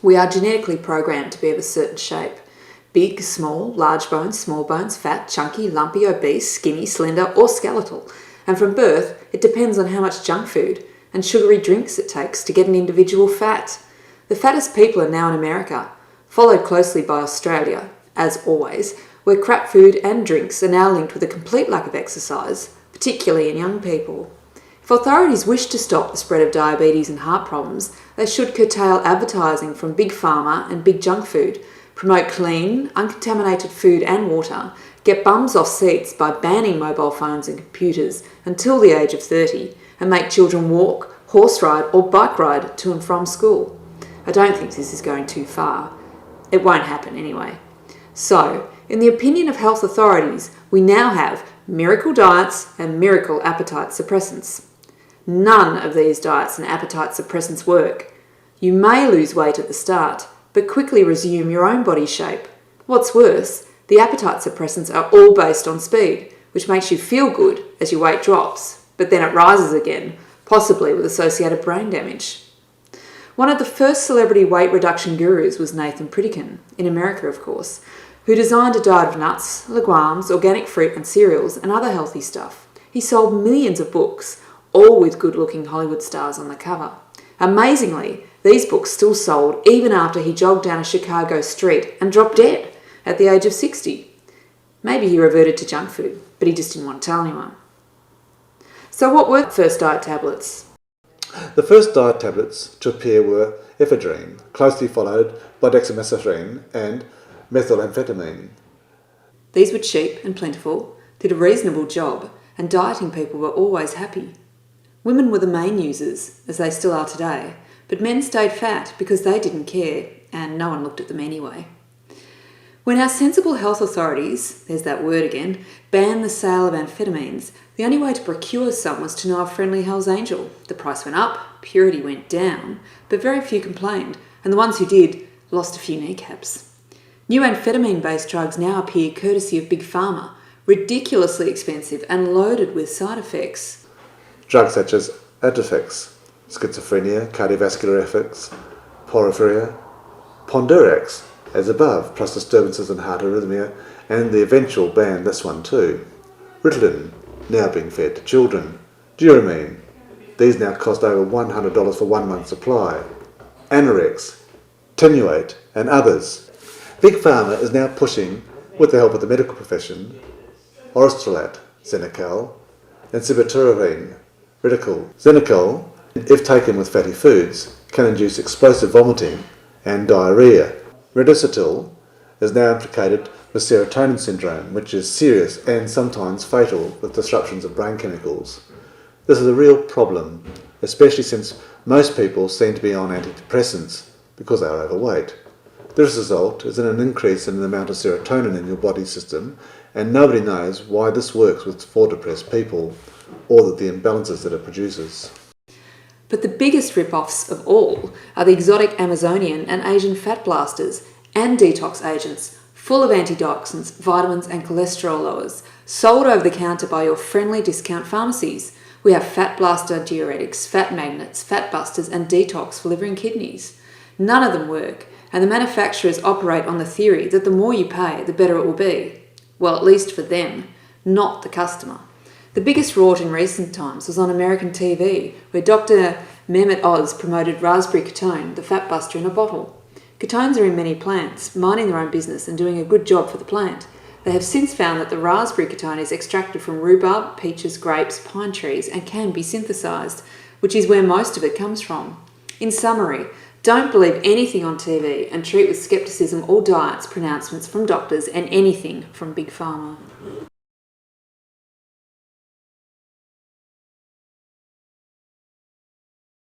We are genetically programmed to be of a certain shape. Big, small, large bones, small bones, fat, chunky, lumpy, obese, skinny, slender or skeletal. And from birth, it depends on how much junk food and sugary drinks it takes to get an individual fat. The fattest people are now in America, followed closely by Australia, as always, where crap food and drinks are now linked with a complete lack of exercise, particularly in young people. If authorities wish to stop the spread of diabetes and heart problems, they should curtail advertising from big pharma and big junk food, promote clean, uncontaminated food and water, get bums off seats by banning mobile phones and computers until the age of 30, and make children walk, horse ride or bike ride to and from school. I don't think this is going too far. It won't happen anyway. So, in the opinion of health authorities, we now have miracle diets and miracle appetite suppressants. None of these diets and appetite suppressants work. You may lose weight at the start, but quickly resume your own body shape. What's worse, the appetite suppressants are all based on speed, which makes you feel good as your weight drops, but then it rises again, possibly with associated brain damage. One of the first celebrity weight reduction gurus was Nathan Pritikin, in America of course, who designed a diet of nuts, legumes, organic fruit and cereals and other healthy stuff. He sold millions of books, all with good-looking Hollywood stars on the cover. Amazingly, these books still sold even after he jogged down a Chicago street and dropped dead at the age of 60. Maybe he reverted to junk food, but he just didn't want to tell anyone. So what were the first diet tablets? The first diet tablets to appear were ephedrine, closely followed by dexamethasone and methamphetamine. These were cheap and plentiful, did a reasonable job, and dieting people were always happy. Women were the main users, as they still are today, but men stayed fat because they didn't care, and no one looked at them anyway. When our sensible health authorities, there's that word again, banned the sale of amphetamines, the only way to procure some was to know a friendly Hell's Angel. The price went up, purity went down, but very few complained, and the ones who did lost a few kneecaps. New amphetamine-based drugs now appear courtesy of Big Pharma, ridiculously expensive and loaded with side effects. Drugs such as Atifex, schizophrenia, cardiovascular effects, porphyria, Ponderax, as above, plus disturbances in heart arrhythmia, and the eventual ban this one too. Ritalin, now being fed to children. Duramine, these now cost over $100 for 1 month's supply. Anorex, Tenuate, and others. Big Pharma is now pushing, with the help of the medical profession, Orostrolat, Xenical, and Sibutramine, Ridicule. Xenical, if taken with fatty foods, can induce explosive vomiting and diarrhea. Redocetil is now implicated with serotonin syndrome, which is serious and sometimes fatal with disruptions of brain chemicals. This is a real problem, especially since most people seem to be on antidepressants because they are overweight. This result is in an increase in the amount of serotonin in your body system, and nobody knows why this works for depressed people or the imbalances that it produces. But the biggest rip-offs of all are the exotic Amazonian and Asian fat blasters and detox agents, full of antioxidants, vitamins and cholesterol lowers, sold over the counter by your friendly discount pharmacies. We have fat blaster diuretics, fat magnets, fat busters and detox for liver and kidneys. None of them work, and the manufacturers operate on the theory that the more you pay, the better it will be. Well, at least for them, not the customer. The biggest rort in recent times was on American TV, where Dr. Mehmet Oz promoted raspberry ketone, the fat buster in a bottle. Ketones are in many plants, minding their own business and doing a good job for the plant. They have since found that the raspberry ketone is extracted from rhubarb, peaches, grapes, pine trees and can be synthesised, which is where most of it comes from. In summary, don't believe anything on TV and treat with scepticism all diets, pronouncements from doctors and anything from Big Pharma.